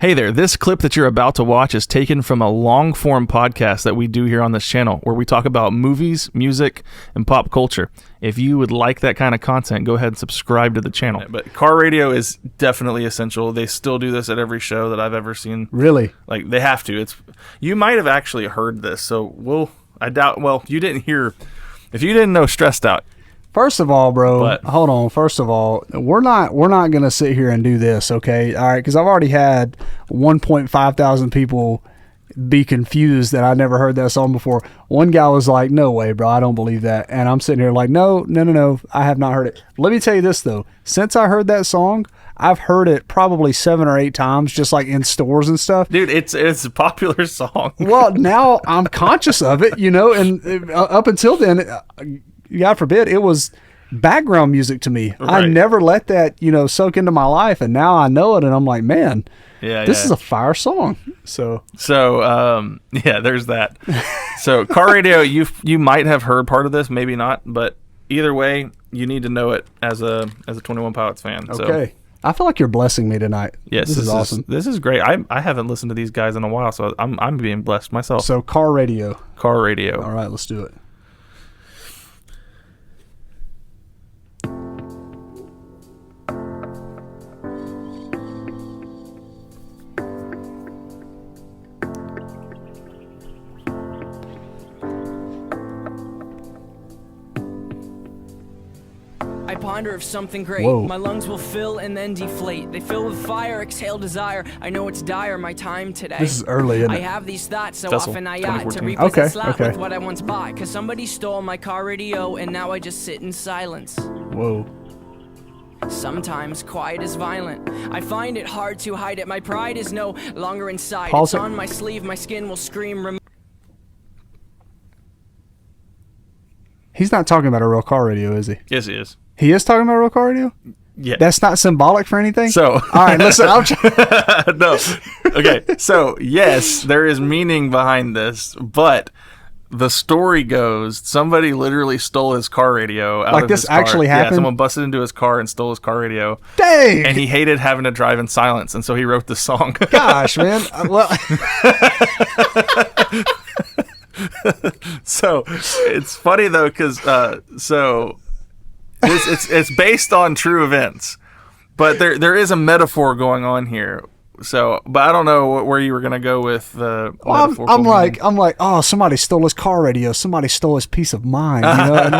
Hey there, this clip that you're about to watch is taken from a long-form podcast that we do here on this channel where we talk about movies, music, and pop culture. If you would like that kind of content, go ahead and subscribe to the channel. But car radio is definitely essential. They still do this at every show that I've ever seen. Really? Like, they have to. You might have actually heard this, so I doubt, you didn't hear, if you didn't know Stressed Out. First of all, bro, hold on. First of all, we're not going to sit here and do this, okay? All right, because I've already had 1.5 thousand people be confused that I never heard that song before. One guy was like, no way, bro, I don't believe that. And I'm sitting here like, no, I have not heard it. Let me tell you this, though. Since I heard that song, I've heard it probably 7 or 8 times, just like in stores and stuff. Dude, it's a popular song. Well, now I'm conscious of it, and up until then, God forbid, it was background music to me. Right. I never let that, soak into my life, and now I know it, and I'm like, man, this is a fire song. So there's that. So car radio, you might have heard part of this, maybe not, but either way, you need to know it as a 21 Pilots fan. Okay. So. I feel like you're blessing me tonight. Yes, this is awesome. This is great. I haven't listened to these guys in a while, so I'm being blessed myself. So car radio. Car radio. All right, let's do it. I ponder of something great. Whoa. My lungs will fill and then deflate. They fill with fire, exhale desire. I know it's dire, my time today. This is early, isn't it? I have these thoughts so Vessel, often I yacht to 2014. replace Okay, a slot okay. with what I once bought. Cause somebody stole my car radio and now I just sit in silence. Whoa. Sometimes quiet is violent. I find it hard to hide it. My pride is no longer inside. Pause It's it. on my sleeve, my skin will scream. He's not talking about a real car radio, is he? Yes, he is. He is talking about a real car radio? Yeah. That's not symbolic for anything? So. All right, listen. No. Okay. So, yes, there is meaning behind this, but the story goes somebody literally stole his car radio out like of this his car. actually happened? Yeah, someone busted into his car and stole his car radio. Dang! And he hated having to drive in silence, and so he wrote this song. Gosh, man. Well, So it's funny though, because it's based on true events, but there is a metaphor going on here. So, but I don't know where you were gonna go with the. I'm like, oh, somebody stole his car radio. Somebody stole his peace of mind. And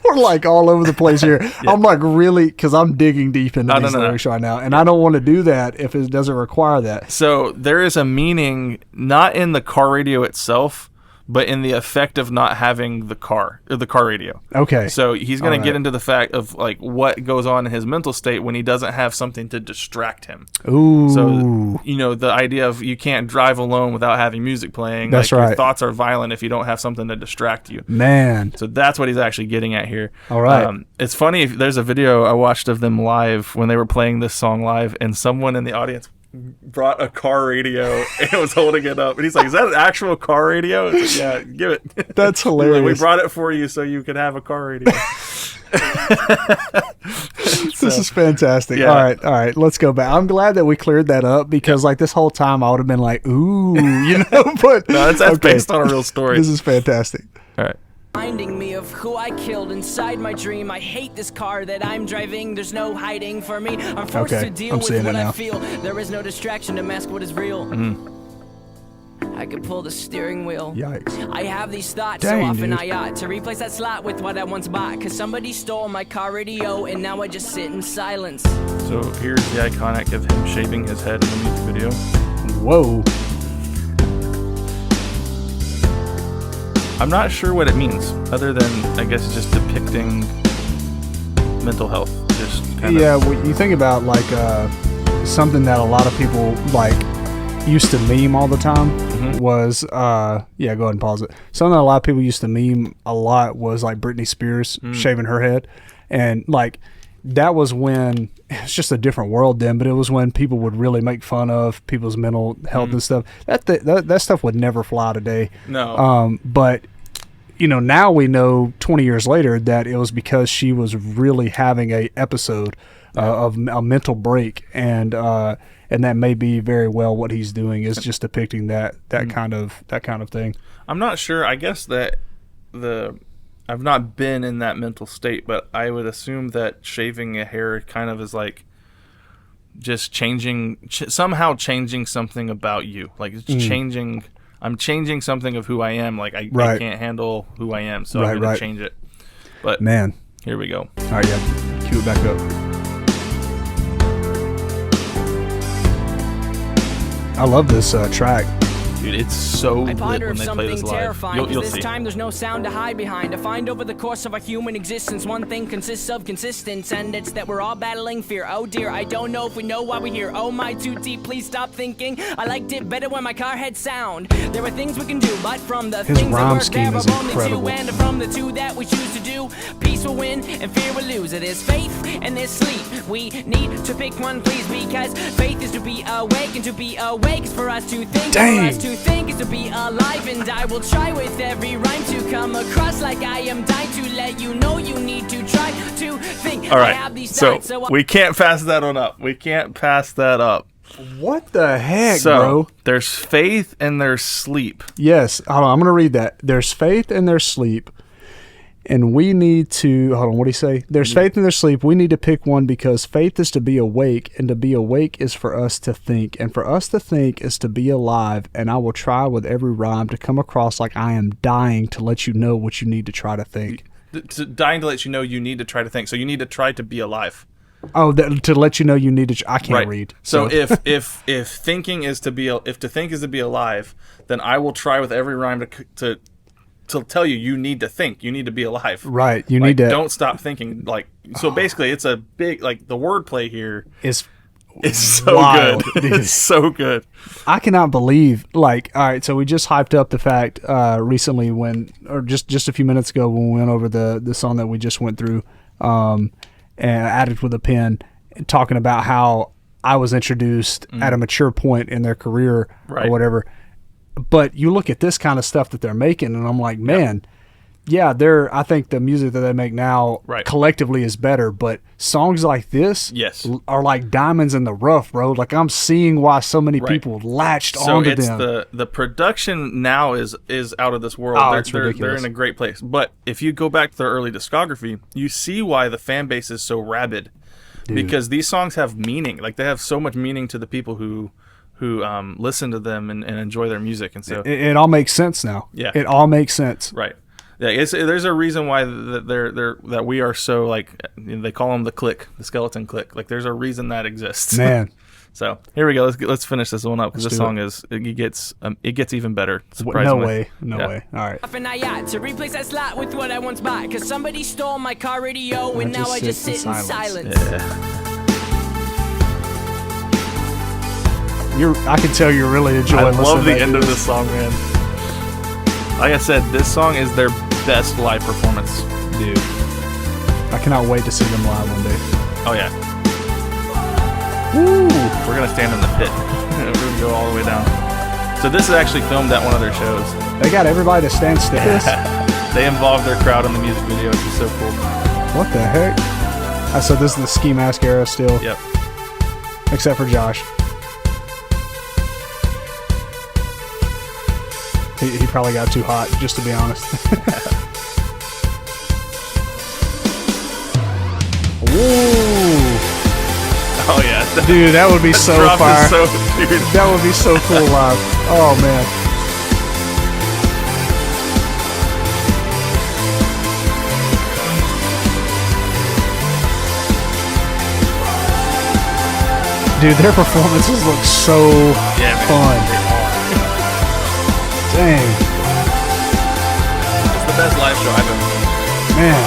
we're like all over the place here. Yeah. I'm like really, because I'm digging deep into these lyrics right now, and I don't want to do that if it doesn't require that. So there is a meaning not in the car radio itself, but in the effect of not having the car radio. Okay. So he's going to get into the fact of like what goes on in his mental state when he doesn't have something to distract him. Ooh. So, the idea of you can't drive alone without having music playing. That's like, right. Your thoughts are violent if you don't have something to distract you. Man. So that's what he's actually getting at here. All right. It's funny, there's a video I watched of them live when they were playing this song live, and someone in the audience brought a car radio and was holding it up, and he's like, is that an actual car radio? It's like, yeah, give it. That's hilarious. Like, we brought it for you so you could have a car radio. This is fantastic. Yeah. All right, let's go back. I'm glad that we cleared that up, because like this whole time I would have been like, ooh, but no, that's based on a real story. This is fantastic. All right. Reminding me of who I killed inside my dream. I hate this car that I'm driving. There's no hiding for me. I'm forced to deal with what I feel. There is no distraction to mask what is real. I could pull the steering wheel. Yikes. I have these thoughts so often I ought to replace that slot with what I once bought. Cause somebody stole my car radio and now I just sit in silence. So here's the iconic of him shaving his head in the music video. Whoa. I'm not sure what it means, other than I guess just depicting mental health. Just kind of. Well, you think about like something that a lot of people like used to meme all the time was go ahead and pause it. Something that a lot of people used to meme a lot was like Britney Spears shaving her head, and like that was when it's just a different world then, but it was when people would really make fun of people's mental health and stuff. That stuff would never fly today. No. But now we know 20 years later that it was because she was really having a episode of a mental break, and that may be very well what he's doing is just depicting that kind of thing. I'm not sure. I guess that I've not been in that mental state, but I would assume that shaving a hair kind of is like just somehow changing something about you. Like it's changing. I'm changing something of who I am. Like I can't handle who I am, so I'm going to change it. But man, here we go. All right, yeah, cue it back up. I love this track. Dude, it's so I lit ponder when of they play this something live. terrifying, You'll this see. time there's no sound to hide behind. I find over the course of our human existence, one thing consists of consistence, and it's that we're all battling fear. Oh dear, I don't know if we know why we're here. Oh my, too deep, please stop thinking. I liked it better when my car had sound. There are things we can do, but from the His things that rhyme work, scheme there is are only incredible. two, and from the two that we choose to do, peace will win and fear will lose. It is faith and there's sleep. We need to pick one, please, because faith is to be awake, and to be awake is for us to think. Dang. For us to think is to be alive, and I will try with every rhyme to come across like I am dying to let you know you need to try to think. All I right, have these so thoughts, so we can't pass that one up. We can't pass that up. What the heck, So bro? there's faith and there's sleep. Yes, hold on, I'm going to read that. There's faith and there's sleep. And we need to, hold on, what do you say? There's faith and there's sleep. We need to pick one because faith is to be awake, and to be awake is for us to think. And for us to think is to be alive. And I will try with every rhyme to come across like I am dying to let you know what you need to try to think. Dying to let you know you need to try to think. So you need to try to be alive. Oh, to let you know you need to, I can't read. So if thinking is to be, if to think is to be alive, then I will try with every rhyme to tell you need to think, you need to be alive. Right, you Like, need to. don't stop thinking. Like, so basically, it's a big, like, the wordplay here It's is so wild, good. dude. It's so good. I cannot believe, like, all right, so we just hyped up the fact recently just a few minutes ago when we went over the song that we just went through, and Addict with a Pen, talking about how I was introduced at a mature point in their career or whatever. But you look at this kind of stuff that they're making, and I'm like, man, I think the music that they make now collectively is better, but songs like this are like diamonds in the rough, bro. Like, I'm seeing why so many people latched onto them. So the production now is out of this world. It's ridiculous. They're in a great place. But if you go back to their early discography, you see why the fan base is so rabid. Dude. Because these songs have meaning. Like, they have so much meaning to the people who listen to them and enjoy their music. And so it all makes sense now. Yeah. It all makes sense. Right. Yeah, there's a reason why that we are so, like, they call them the Clique, the skeleton clique. Like, there's a reason that exists. Man. So here we go. Let's finish this one up, because this song it gets even better. Surprisingly. No way. All right. To replace that slot with what I once bought, cause somebody stole my car radio, and now I just sit in silence. Yeah. I can tell you're really enjoying listening. I love the to end this. of this song, man. Like I said, this song is their best live performance. Dude, I cannot wait to see them live one day. Oh yeah. Woo! We're gonna stand in the pit. We're gonna go all the way down. So this is actually filmed at one of their shows. They got everybody to stand still. They involved their crowd in the music video, which is so cool. What the heck? So this is the Ski Mask era still. Yep. Except for Josh. He probably got too hot, just to be honest. Ooh. Oh yeah. Dude, that would be so drop fire. is so, dude. That would be so cool live. Oh, man. Dude, their performances look so fun. Dang. It's the best live show I've ever seen. Man.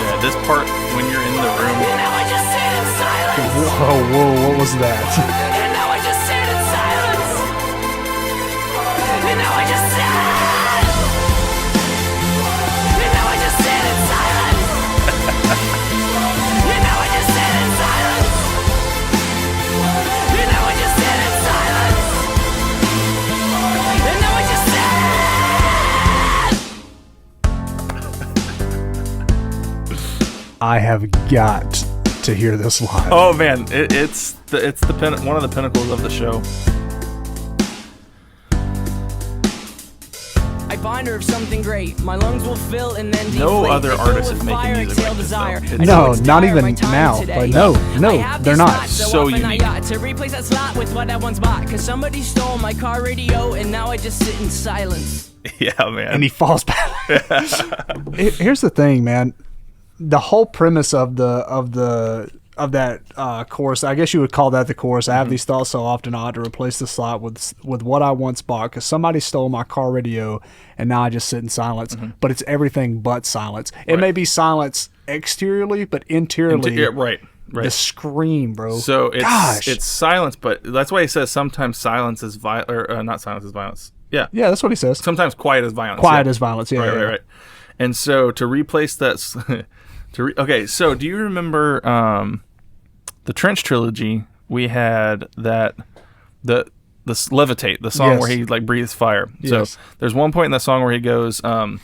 Yeah, this part when you're in the room. And now I just sit in silence. Whoa, what was that? And now I just sit in silence. And now I just sit. And now I just sit in silence. And now I just sit in silence. And now I just sit in silence. And now I just sit. I have got to hear this live. Oh man, it's one of the pinnacles of the show. I binder of something great. My lungs will fill and then deflate. No other artist is making fire, music exhale like this, desire. though. I No, don't not inspire even my time now. today. Like, no, I have they're this not. thought, So often unique. I got to replace that slot with what I once bought. Cause somebody stole my car radio and now I just sit in silence. Yeah, man. And he falls back. Here's the thing, man. The whole premise of that chorus, I guess you would call that the chorus. I have these thoughts so often I ought to replace the slot with what I once bought because somebody stole my car radio and now I just sit in silence. But it's everything but silence. It may be silence exteriorly, but interiorly, right. the scream, bro. So Gosh. it's silence, but that's why he says sometimes silence is not silence is violence. Yeah. Yeah, that's what he says. Sometimes quiet is violence. Quiet yeah. is violence. Yeah, yeah. Right. And so to replace that, okay. So do you remember the Trench trilogy? We had the Levitate, the song where he like breathes fire. Yes. So there's one point in that song where he goes, I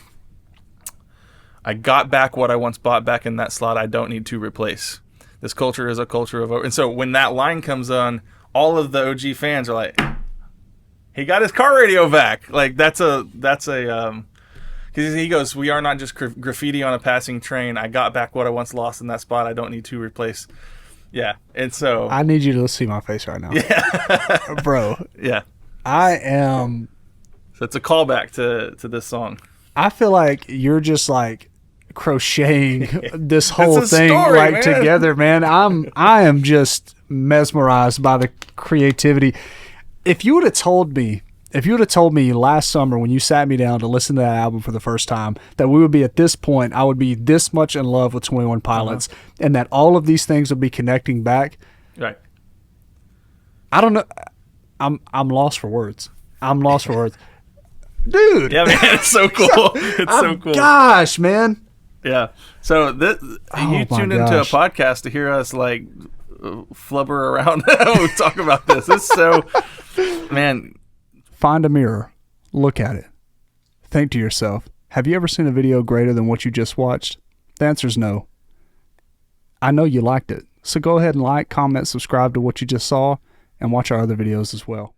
got back what I once bought back in that slot. I don't need to replace. This culture is a culture of. And so when that line comes on, all of the OG fans are like, he got his car radio back. Like that's a because he goes, we are not just graffiti on a passing train. I got back what I once lost in that spot. I don't need to replace. Yeah, and so I need you to see my face right now. Yeah, bro. Yeah, I am. So it's a callback to this song. I feel like you're just like crocheting this whole thing story, like man. together, man. I am just mesmerized by the creativity. If you would have told me last summer when you sat me down to listen to that album for the first time that we would be at this point, I would be this much in love with 21 Pilots and that all of these things would be connecting back. Right. I don't know. I'm lost for words. Dude. Yeah, man, it's so cool. It's so cool. Gosh, man. Yeah. So you tuned into a podcast to hear us like flubber around we talk about this. It's so, man. Find a mirror. Look at it. Think to yourself, have you ever seen a video greater than what you just watched? The answer is no. I know you liked it. So go ahead and like, comment, subscribe to what you just saw, and watch our other videos as well.